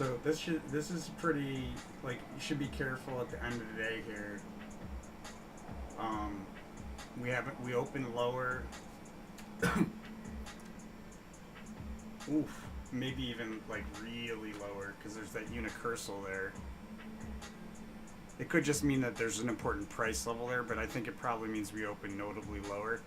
So this is pretty, like, you should be careful at the end of the day here. Um, we opened lower. Oof, maybe even like really lower because there's that unicursal there. It could just mean that there's an important price level there, but I think it probably means we open notably lower.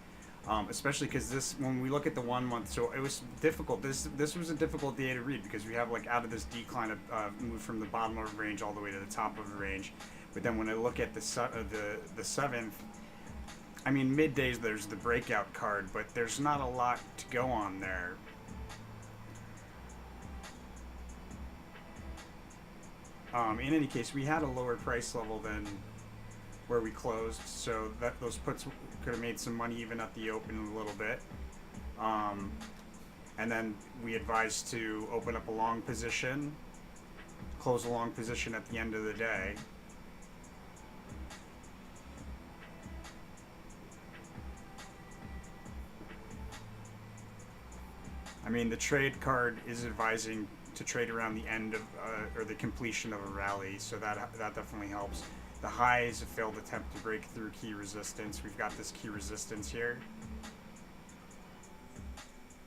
Especially because this, when we look at the 1 month, so it was difficult. This was a difficult day to read because we have like out of this decline of move from the bottom of the range all the way to the top of the range. But then when I look at the seventh, I mean middays there's the breakout card, but there's not a lot to go on there. In any case, we had a lower price level than where we closed, so that those puts could have made some money even at the open a little bit. Um, and then we advised to open up a long position, close a long position at the end of the day. I mean, the trade card is advising to trade around the end of or the completion of a rally, so that definitely helps. The high is a failed attempt to break through key resistance. We've got this key resistance here.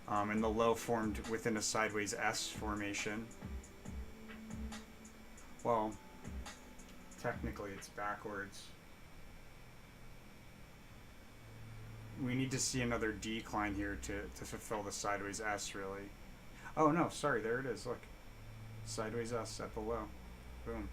And the low formed within a sideways S formation. Well, technically it's backwards. We need to see another decline here to fulfill the sideways S, really. Oh no, sorry, there it is, look. Sideways S at the low. Boom.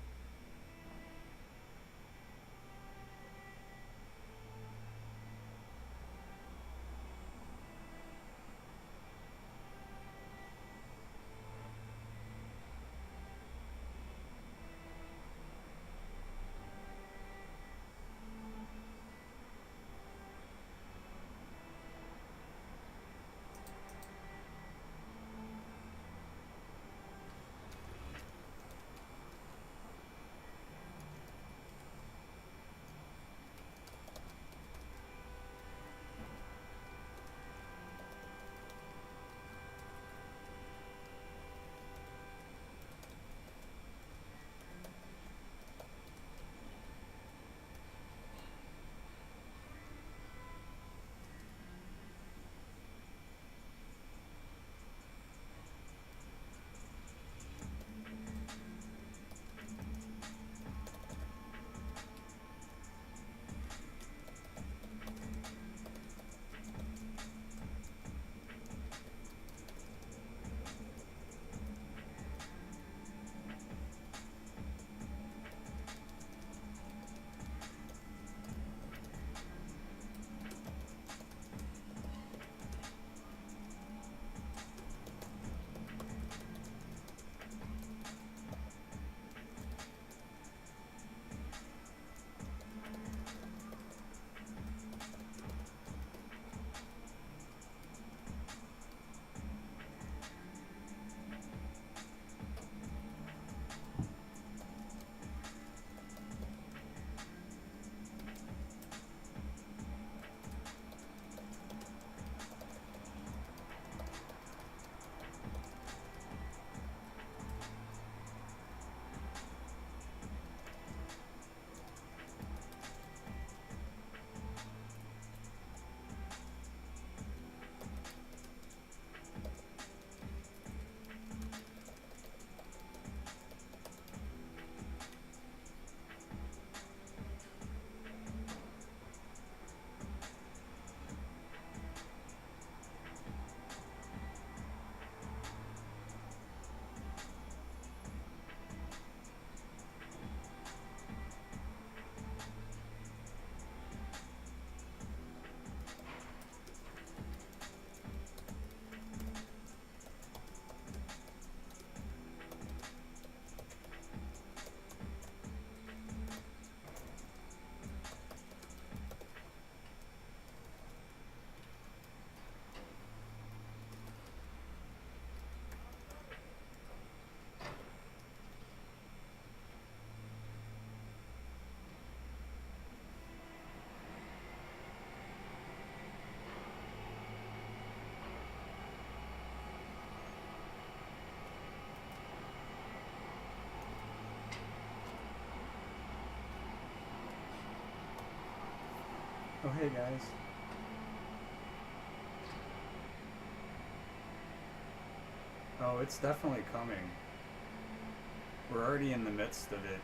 Hey guys. Oh, it's definitely coming. We're already in the midst of it.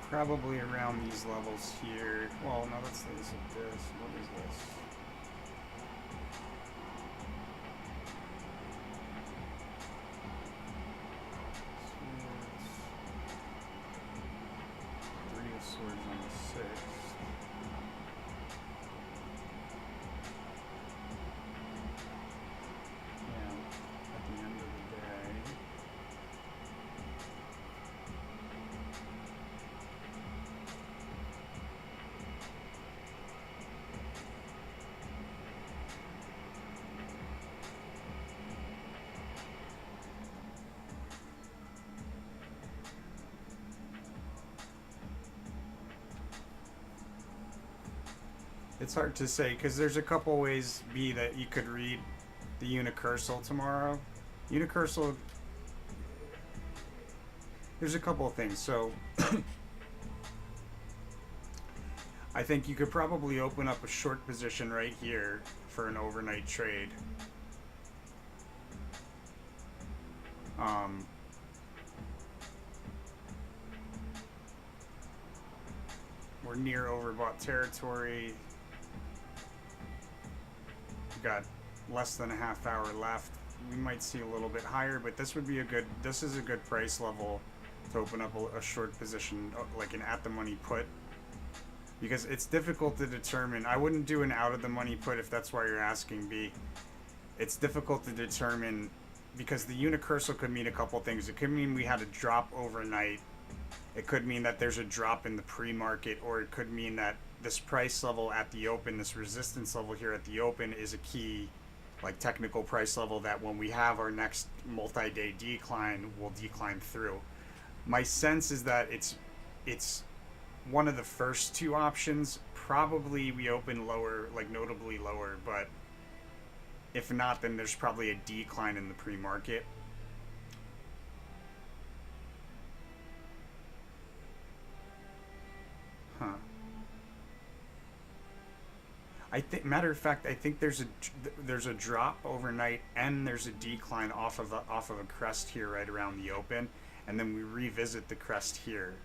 Probably around these levels here. Well, no, that's the base of this. What is this? Swords. Three of swords on the sixth. Yeah, at the end of the day. It's hard to say because there's a couple ways that you could read the unicursal tomorrow. Unicursal, there's a couple of things. So I think you could probably open up a short position right here for an overnight trade. Um, we're near overbought territory. We've got less than a half hour left. We might see a little bit higher, but this is a good price level to open up a short position, like an at the money put, because it's difficult to determine. I wouldn't do an out of the money put if that's why you're asking, B. It's difficult to determine because the unicursal could mean a couple things. It could mean we had a drop overnight. It could mean that there's a drop in the pre-market, or it could mean that this price level at the open, this resistance level here at the open, is a key, like, technical price level that when we have our next multi-day decline, will decline through. My sense is that it's one of the first two options. Probably we open lower, like notably lower, but if not, then there's probably a decline in the pre-market. Huh. I think, matter of fact, I think there's a drop overnight and there's a decline off of a crest here right around the open, and then we revisit the crest here.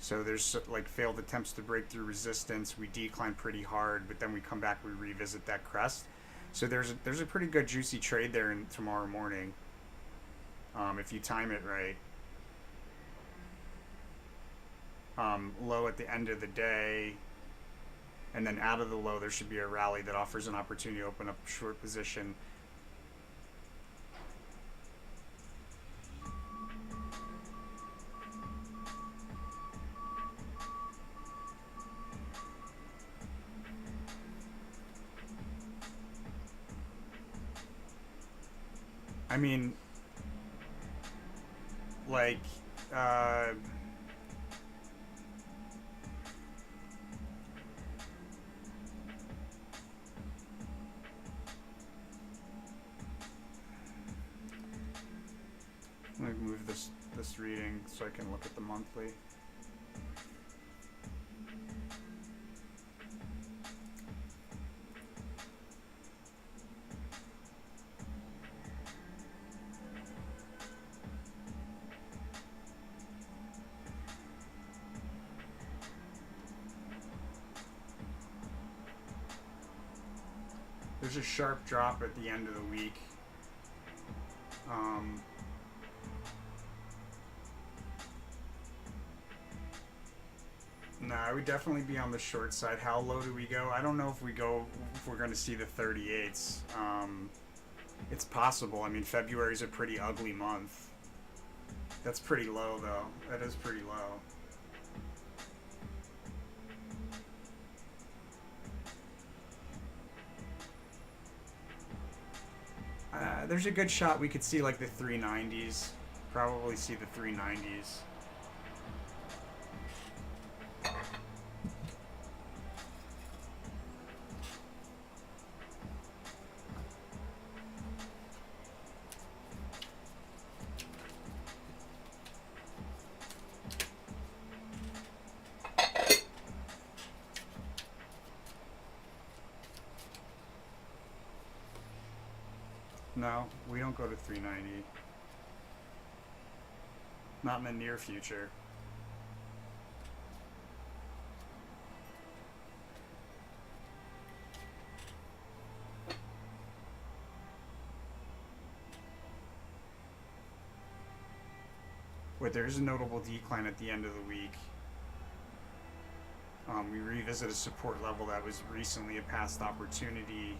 So there's like failed attempts to break through resistance. We decline pretty hard, but then we come back, we revisit that crest. So there's a pretty good juicy trade there in tomorrow morning, if you time it right. Low at the end of the day, and then out of the low there should be a rally that offers an opportunity to open up a short position. I mean, like, uh, let me move this reading so I can look at the monthly. There's a sharp drop at the end of the week. Um, No, I would definitely be on the short side. How low do we go? I don't know if we're going to see the 38s. It's possible. I mean, February is a pretty ugly month. That's pretty low, though. That is pretty low. There's a good shot we could see like the 390s. Probably see the 390s. No, we don't go to 390. Not in the near future. Wait, there's a notable decline at the end of the week. We revisit a support level that was recently a past opportunity.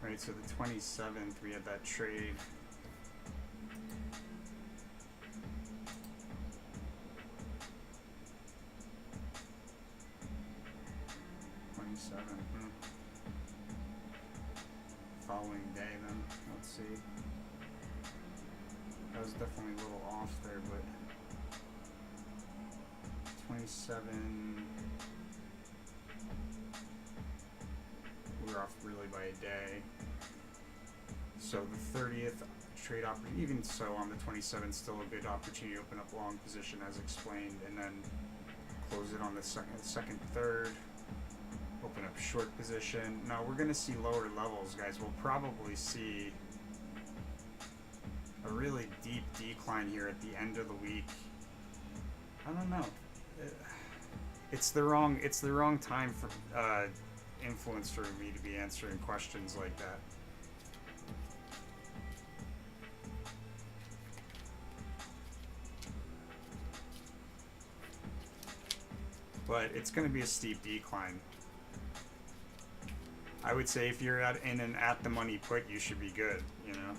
Right, so the 27th, we had that trade. Following day, then let's see. That was definitely a little off there, but 27. We were off really by a day. So the 30th trade opportunity, even so on the 27th, still a good opportunity to open up long position as explained, and then close it on the second, third. Open up short position. No, we're going to see lower levels, guys. We'll probably see a really deep decline here at the end of the week. I don't know. It's the wrong time for influence for me to be answering questions like that. But it's going to be a steep decline. I would say if you're in an at the money put, you should be good, you know.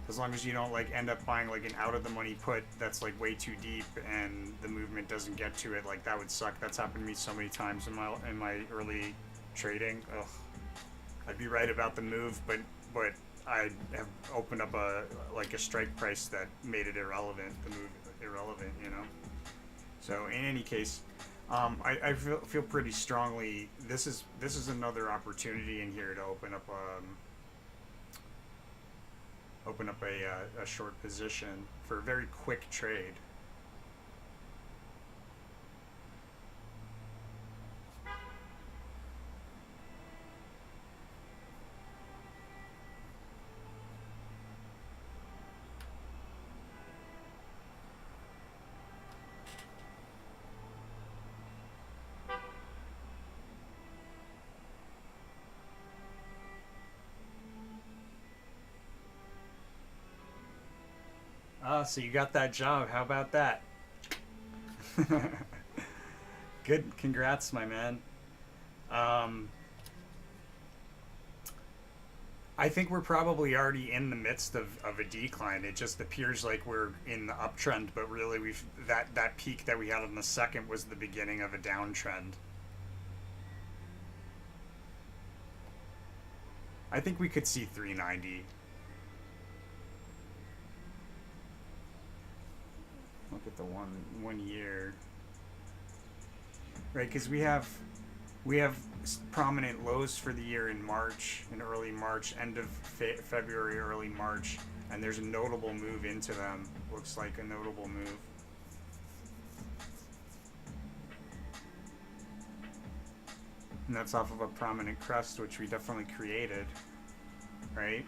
As long as you don't like end up buying like an out of the money put that's like way too deep and the movement doesn't get to it, like that would suck. That's happened to me so many times in my early trading. Ugh. I'd be right about the move, but I have opened up a strike price that made it irrelevant, the move irrelevant, you know. So in any case, I feel pretty strongly this is another opportunity in here to open up a short position for a very quick trade. So you got that job. How about that? Good. Congrats, my man. I think we're probably already in the midst of a decline. It just appears like we're in the uptrend, but really that peak that we had on the second was the beginning of a downtrend. I think we could see 390. Look at the one year, right? Because we have prominent lows for the year in March, in early March, end of February, early March, And there's a notable move into them. Looks like a notable move. And that's off of a prominent crest, which we definitely created, right?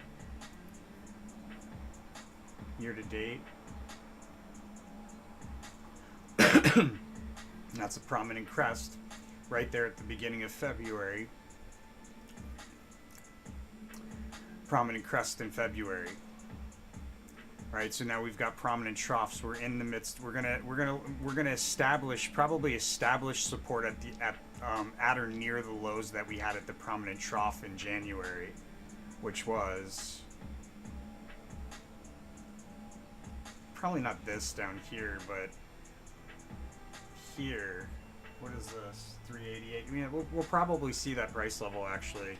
Year to date. That's a prominent crest right there at the beginning of February. Prominent crest in February. Right, so now we've got prominent troughs. We're in the midst. We're gonna establish support at or near the lows that we had at the prominent trough in January, which was probably not this down here, but here. What is this? 388. I mean, we'll probably see that price level actually.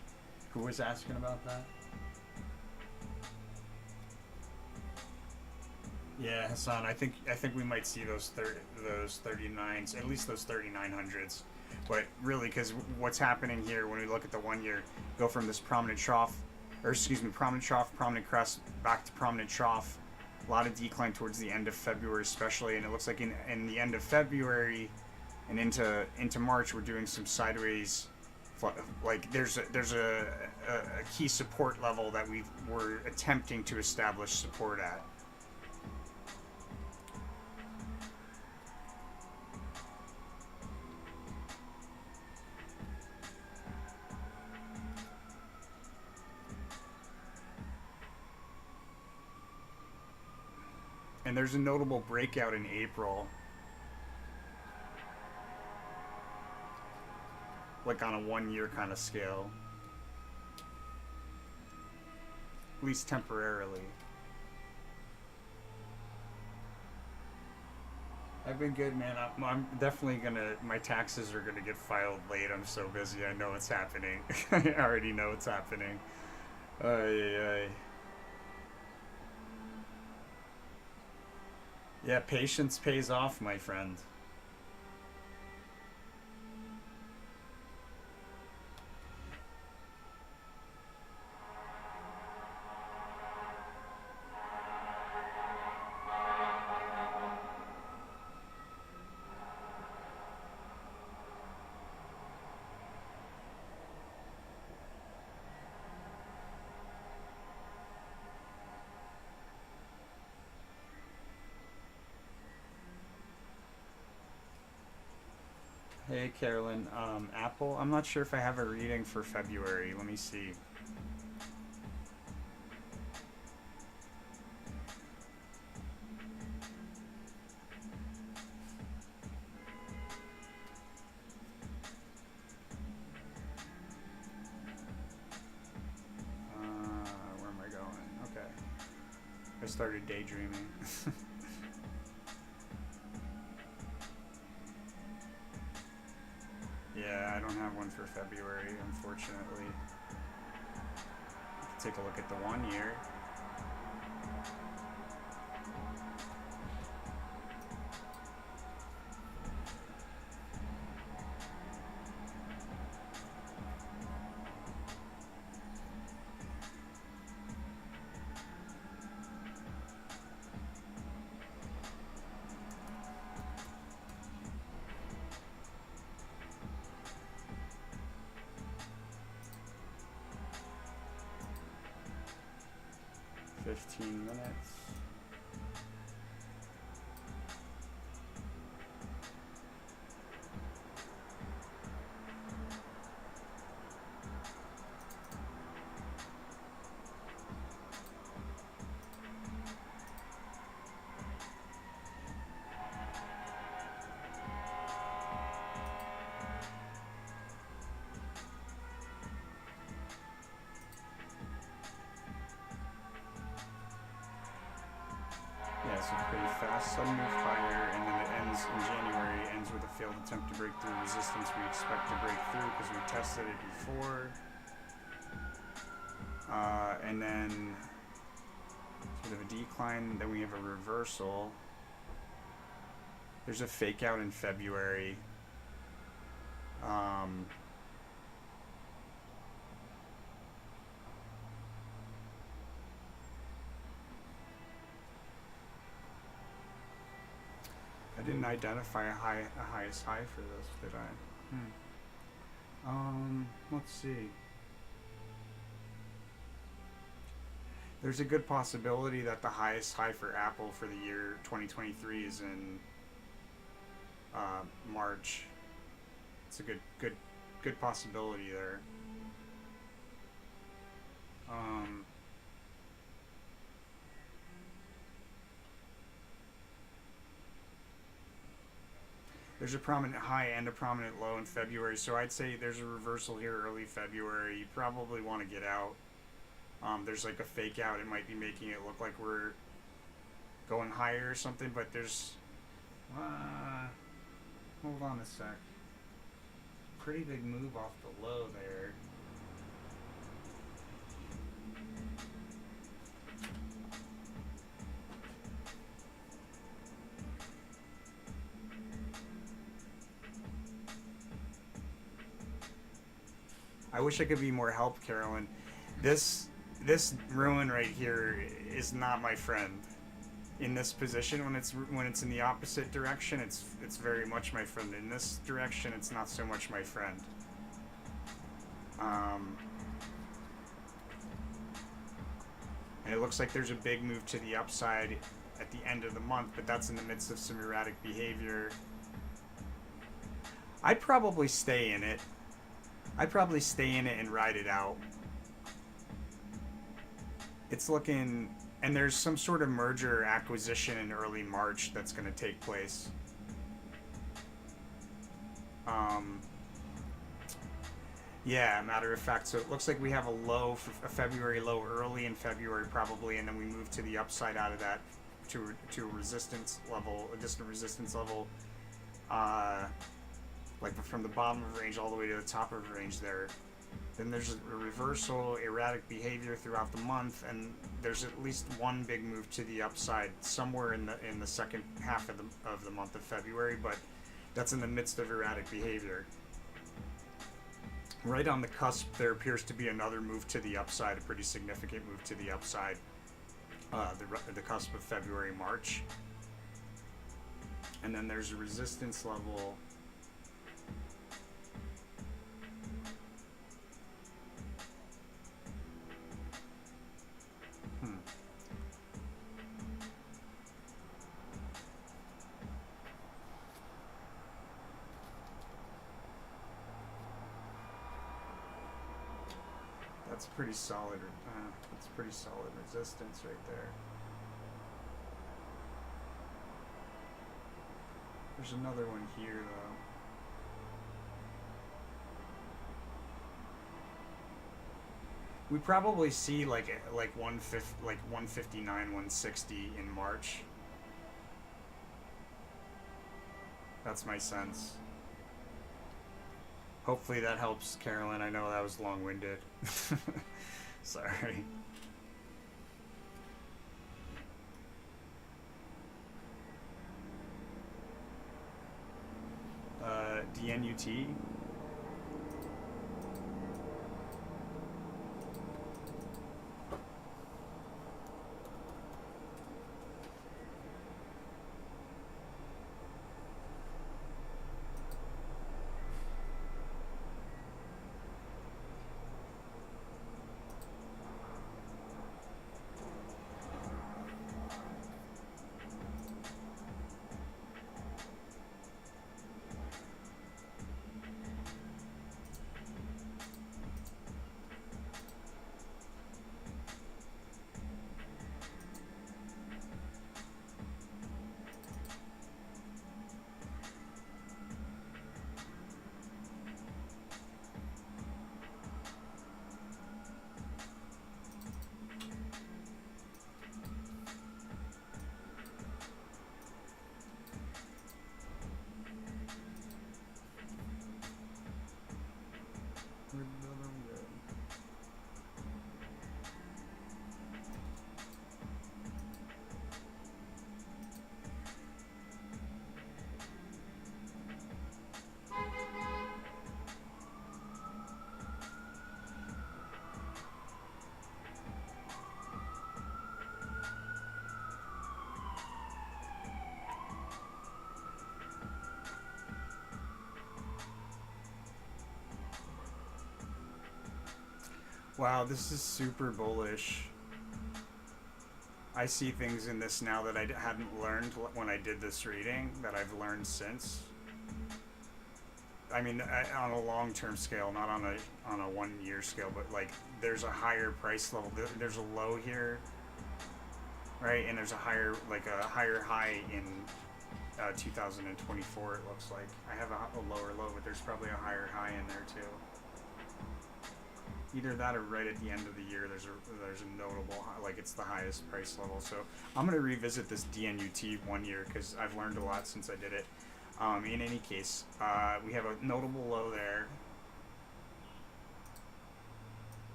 Who was asking about that? Yeah, Hassan, I think we might see those 39s, at least those 3900s. But really, because what's happening here when we look at the 1 year, go from this prominent trough, prominent trough, prominent crest, back to prominent trough. A lot of decline towards the end of February, especially, and it looks like in the end of February and into March, we're doing some sideways. Like there's a key support level that we're attempting to establish support at. And there's a notable breakout in April. Like on a 1 year kind of scale. At least temporarily. I've been good, man. I'm definitely gonna. My taxes are gonna get filed late. I'm so busy. I know it's happening. I already know it's happening. Ay. Yeah, patience pays off, my friend. Hey, Carolyn. Apple. I'm not sure if I have a reading for February. Let me see. Where am I going? Okay. I started daydreaming. Yeah, I don't have one for February, unfortunately. Take a look at the 1 year. Minutes. Yeah, so pretty fast, sudden move higher, and then it ends in January, ends with a failed attempt to break through resistance we expect to break through because we tested it before. And then sort of a decline, then we have a reversal. There's a fake out in February. didn't identify a highest high for this, did I? Let's see. There's a good possibility that the highest high for Apple for the year 2023 is in March. It's a good possibility there. There's a prominent high and a prominent low in February, so I'd say there's a reversal here early February. You probably want to get out. There's like a fake out. It might be making it look like we're going higher or something, but there's... hold on a sec. Pretty big move off the low there. I wish I could be more help, Carolyn. This ruin right here is not my friend. In this position, when it's in the opposite direction, it's very much my friend. In this direction, it's not so much my friend. And it looks like there's a big move to the upside at the end of the month, but that's in the midst of some erratic behavior. I'd probably stay in it. And ride it out. It's looking, and there's some sort of merger or acquisition in early March that's going to take place. Yeah, matter of fact, so it looks like we have a February low early in February probably, and then we move to the upside out of that to a resistance level, a distant resistance level, like from the bottom of the range all the way to the top of the range there. Then there's a reversal, erratic behavior throughout the month, and there's at least one big move to the upside somewhere in the second half of the month of February, but that's in the midst of erratic behavior. Right on the cusp, there appears to be another move to the upside, a pretty significant move to the upside, the cusp of February, March. And then there's a resistance level That's pretty solid. That's pretty solid resistance right there. There's another one here though. We probably see like 159, 160 in March. That's my sense. Hopefully that helps, Carolyn. I know that was long-winded. Sorry. DNUT. Wow, this is super bullish. I see things in this now that I hadn't learned when I did this reading that I've learned since. I mean, on a long-term scale, not on a 1 year scale, but like there's a higher price level. There's a low here, right? And there's a higher high in 2024. It looks like I have a lower low, but there's probably a higher high in there too. Either that or right at the end of the year, there's a notable like it's the highest price level. So I'm gonna revisit this DNUT 1 year because I've learned a lot since I did it. In any case, we have a notable low there.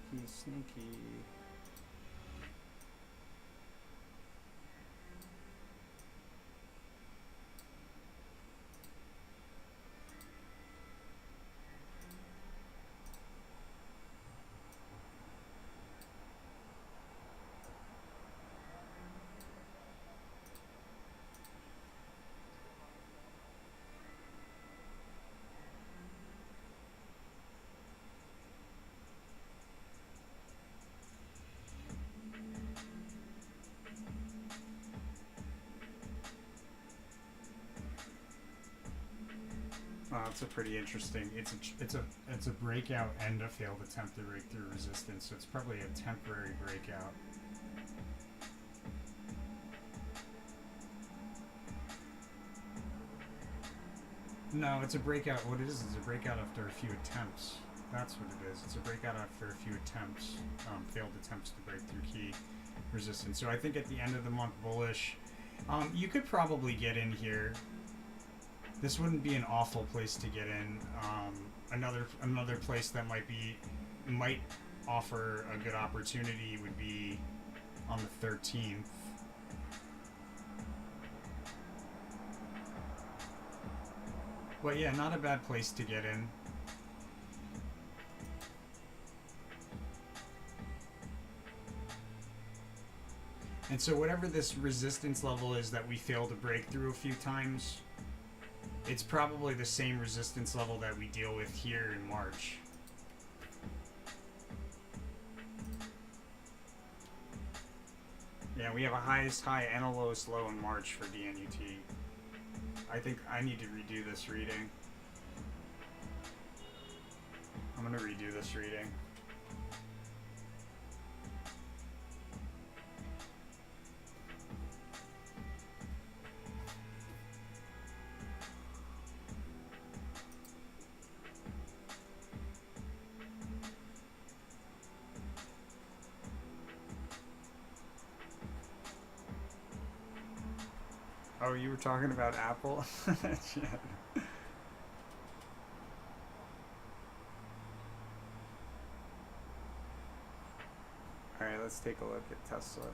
Sneaky, sneaky. It's a pretty interesting. It's a breakout and a failed attempt to break through resistance. So it's probably a temporary breakout. No, it's a breakout. What it is a breakout after a few attempts. That's what it is. It's a breakout after a few attempts, failed attempts to break through key resistance. So I think at the end of the month bullish, you could probably get in here. This wouldn't be an awful place to get in. Another place that might offer a good opportunity would be on the 13th. But yeah, not a bad place to get in. And so whatever this resistance level is that we failed to break through a few times, it's probably the same resistance level that we deal with here in March. Yeah, we have a highest high and a lowest low in March for DNUT. I think I need to redo this reading. I'm gonna redo this reading. Oh, you were talking about Apple? Shit. Alright, let's take a look at Tesla.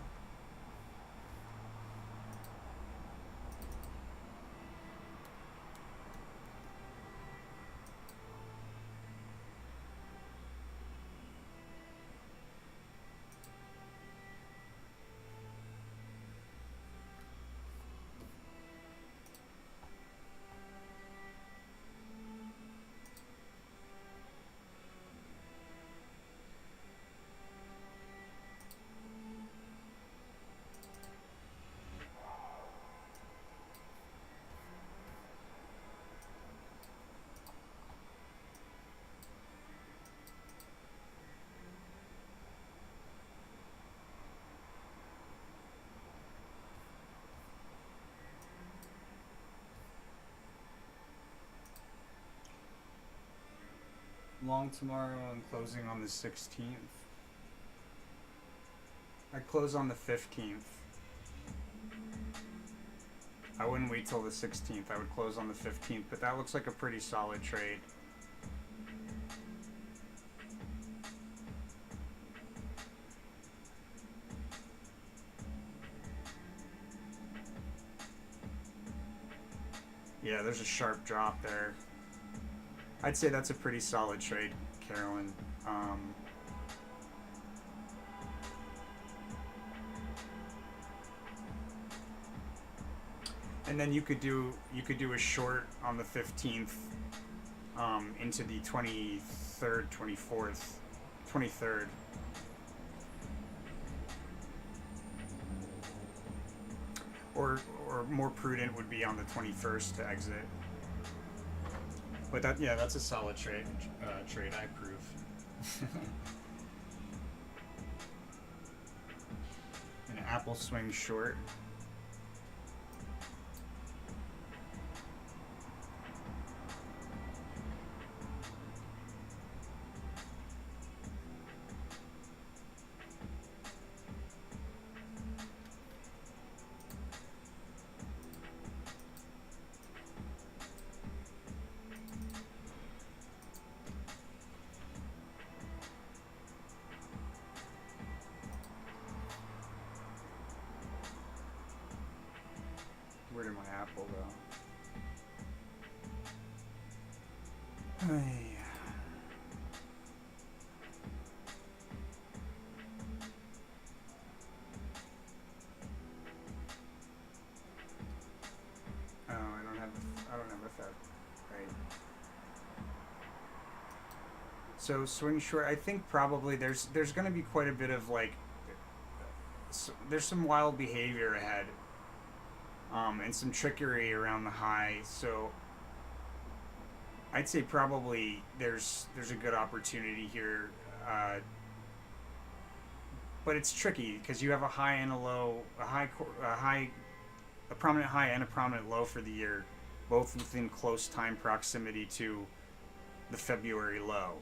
Long tomorrow and closing on the 16th. I close on the 15th. I wouldn't wait till the 16th. I would close on the 15th, but that looks like a pretty solid trade. Yeah, there's a sharp drop there. I'd say that's a pretty solid trade, Carolyn. And then you could do a short on the 15th into the 23rd, 24th, 23rd. Or more prudent would be on the 21st to exit. But that's a solid trade. I approve. An Apple swing short. Where did my Apple go? Hey. Oh, I don't have a Fed. Right. So swing short. I think probably there's going to be quite a bit of there's some wild behavior ahead. And some trickery around the high, so I'd say probably there's a good opportunity here, but it's tricky because you have a high and a low, a prominent high and a prominent low for the year, both within close time proximity to the February low.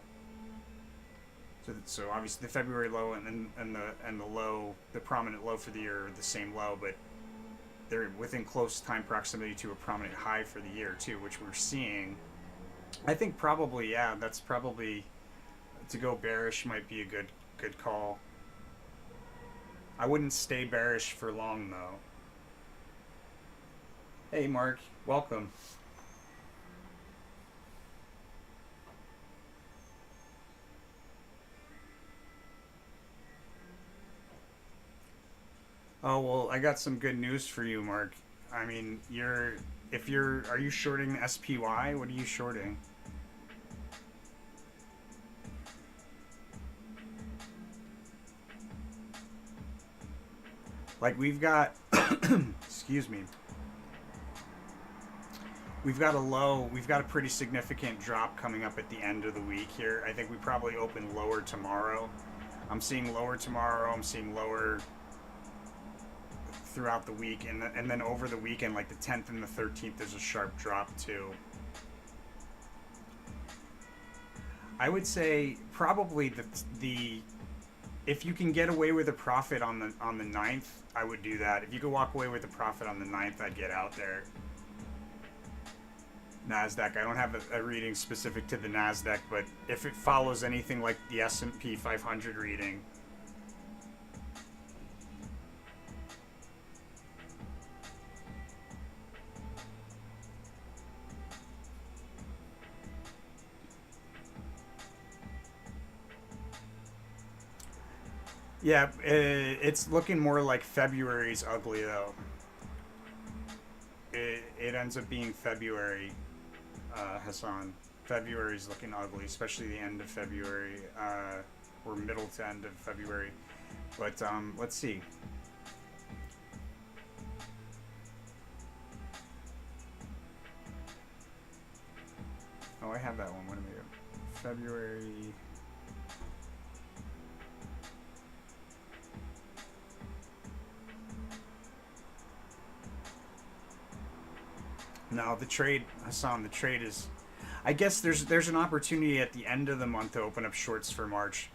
So obviously the February low and the low, the prominent low for the year are the same low, but they're within close time proximity to a prominent high for the year too, which we're seeing. I think probably, yeah, that's probably, to go bearish might be a good call. I wouldn't stay bearish for long though. Hey Mark, welcome. Oh, well, I got some good news for you, Mark. I mean, are you shorting SPY? What are you shorting? Like we've got, excuse me. We've got a pretty significant drop coming up at the end of the week here. I think we probably open lower tomorrow. I'm seeing lower tomorrow. I'm seeing lower throughout the week, and then over the weekend, like the 10th and the 13th, there's a sharp drop too. I would say probably the if you can get away with a profit on the 9th, I would do that. If you could walk away with a profit on the 9th, I'd get out there. NASDAQ, I don't have a reading specific to the NASDAQ, but if it follows anything like the S&P 500 reading, yeah, it's looking more like February's ugly though. It ends up being February, Hassan. February's looking ugly, especially the end of February, or middle to end of February. But let's see. Oh, I have that one. What am I doing? February. No, the trade, Hassan, the trade is... I guess there's an opportunity at the end of the month to open up shorts for March.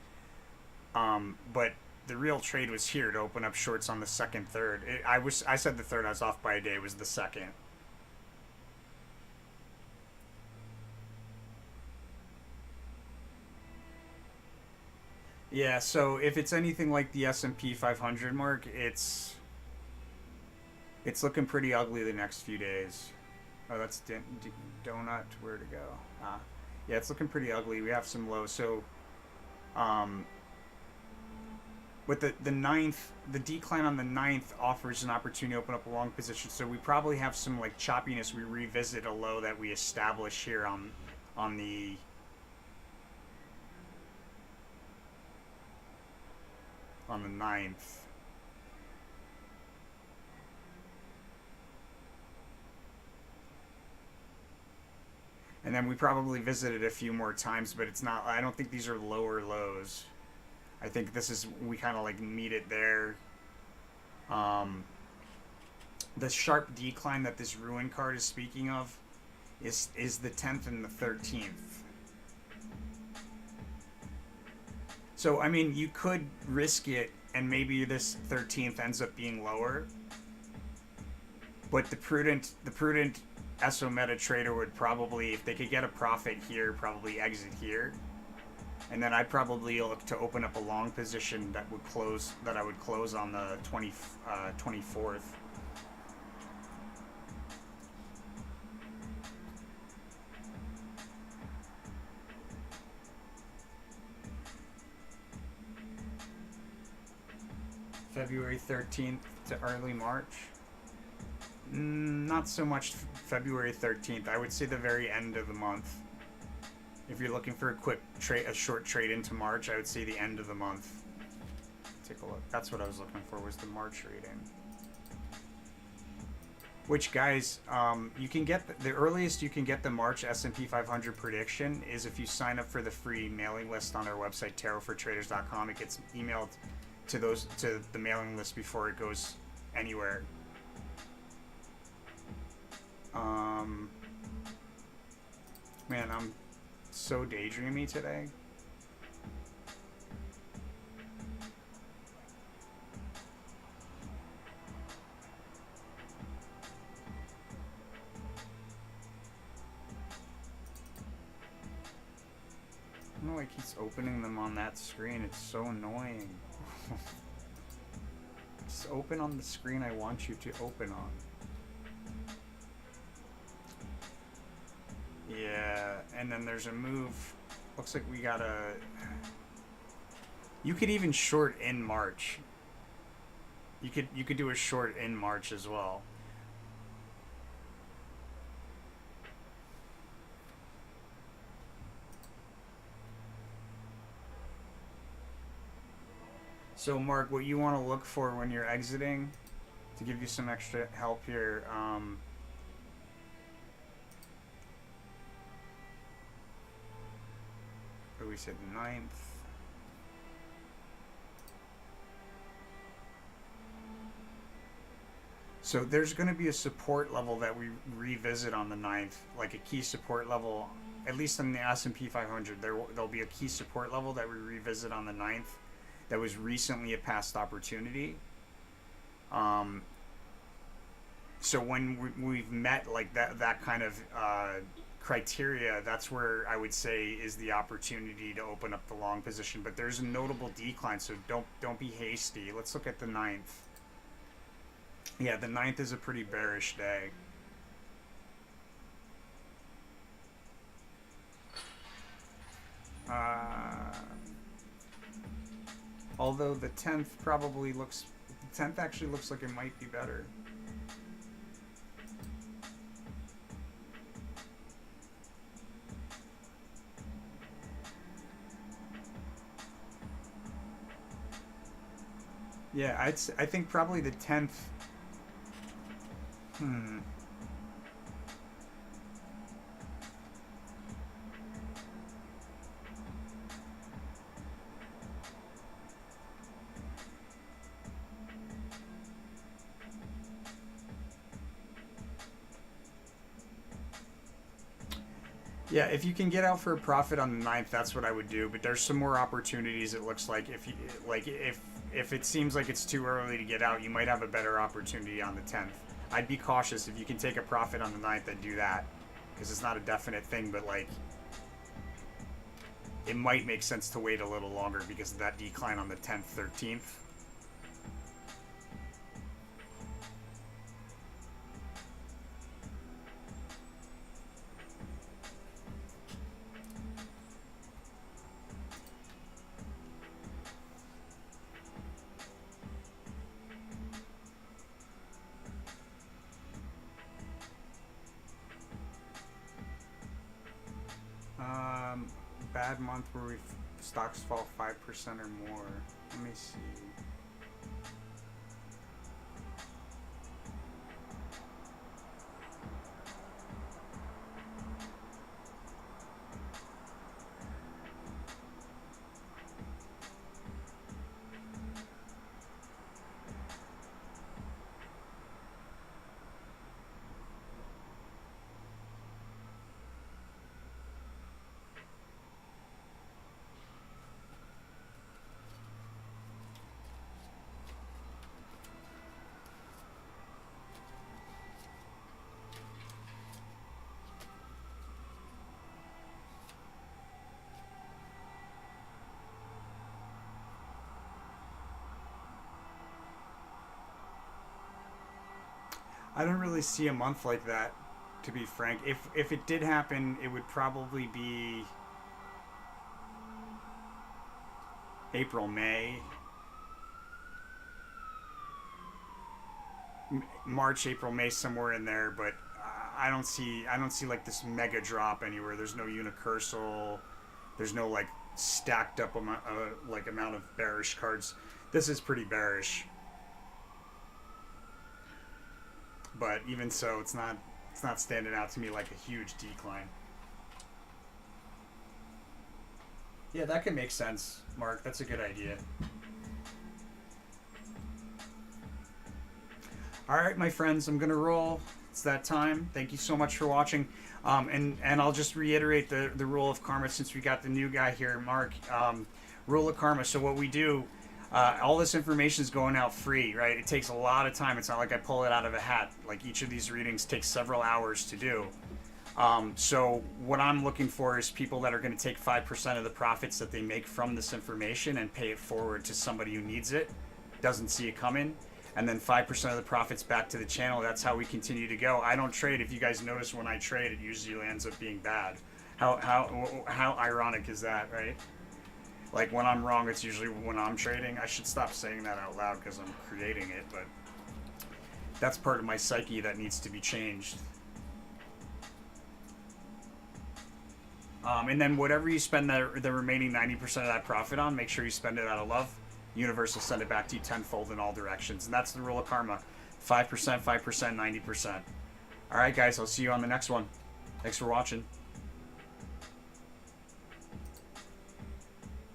But the real trade was here to open up shorts on the 2nd, 3rd. I said the 3rd, I was off by a day, it was the 2nd. Yeah, so if it's anything like the S&P 500 mark, it's looking pretty ugly the next few days. Oh, that's donut. Where to go? Ah, yeah, it's looking pretty ugly. We have some lows. So, um, with the ninth, the decline on the ninth offers an opportunity to open up a long position. So we probably have some like choppiness. We revisit a low that we establish here on the ninth. And then we probably visited a few more times, but it's not. I don't think these are lower lows. I think this is we kind of like meet it there. Um, the sharp decline that this ruin card is speaking of is the 10th and the 13th. So I mean, you could risk it, and maybe this 13th ends up being lower. But the prudent SO meta trader would probably, if they could get a profit here, probably exit here, and then I'd probably look to open up a long position that I would close on the 24th. February 13th to early March. Not so much February 13th. I would say the very end of the month. If you're looking for a short trade into March, I would say the end of the month. Take a look. That's what I was looking for, was the March reading. Which, guys, you can get the earliest you can get the March S&P 500 prediction is if you sign up for the free mailing list on our website, tarotfortraders.com. It gets emailed to the mailing list before it goes anywhere. Man, I'm so daydreamy today. I don't know why it keeps opening them on that screen. It's so annoying. Just open on the screen I want you to open on. Yeah, and then there's a move. Looks like we got a... You could even short in March. You could do a short in March as well. So Mark, what you want to look for when you're exiting, to give you some extra help here, we said the 9th. So there's going to be a support level that we revisit on the 9th, like a key support level, at least on the S&P 500. There'll be a key support level that we revisit on the 9th that was recently a past opportunity. So when we've met like that kind of criteria, that's where I would say is the opportunity to open up the long position. But there's a notable decline, so don't be hasty. Let's look at the 9th. Yeah, the 9th is a pretty bearish day. Although the 10th actually looks like it might be better. Yeah, I think probably the 10th. Yeah, if you can get out for a profit on the 9th, that's what I would do. But there's some more opportunities. It looks like if it seems like it's too early to get out, you might have a better opportunity on the 10th. I'd be cautious. If you can take a profit on the 9th, then do that, because it's not a definite thing. But like, it might make sense to wait a little longer because of that decline on the 10th, 13th. Bad month where stocks fall 5% or more. Let me see. I don't really see a month like that, to be frank. If it did happen, it would probably be April, May, March, April, May, somewhere in there. But I don't see like this mega drop anywhere. There's no unicursal. There's no like stacked up amount of bearish cards. This is pretty bearish. But even so, it's not standing out to me like a huge decline. Yeah, that could make sense, Mark. That's a good idea. All right, my friends, I'm gonna roll. It's that time. Thank you so much for watching. And I'll just reiterate the rule of karma since we got the new guy here, Mark. Rule of karma. So what we do. All this information is going out free, right? It takes a lot of time. It's not like I pull it out of a hat. Like each of these readings takes several hours to do. So what I'm looking for is people that are going to take 5% of the profits that they make from this information and pay it forward to somebody who needs it, doesn't see it coming, and then 5% of the profits back to the channel. That's how we continue to go. I don't trade. If you guys notice, when I trade, it usually ends up being bad. How ironic is that, right? Like, when I'm wrong, it's usually when I'm trading. I should stop saying that out loud because I'm creating it, but that's part of my psyche that needs to be changed. And then whatever you spend the remaining 90% of that profit on, make sure you spend it out of love. Universe will send it back to you tenfold in all directions. And that's the rule of karma. 5%, 5%, 90%. All right, guys, I'll see you on the next one. Thanks for watching.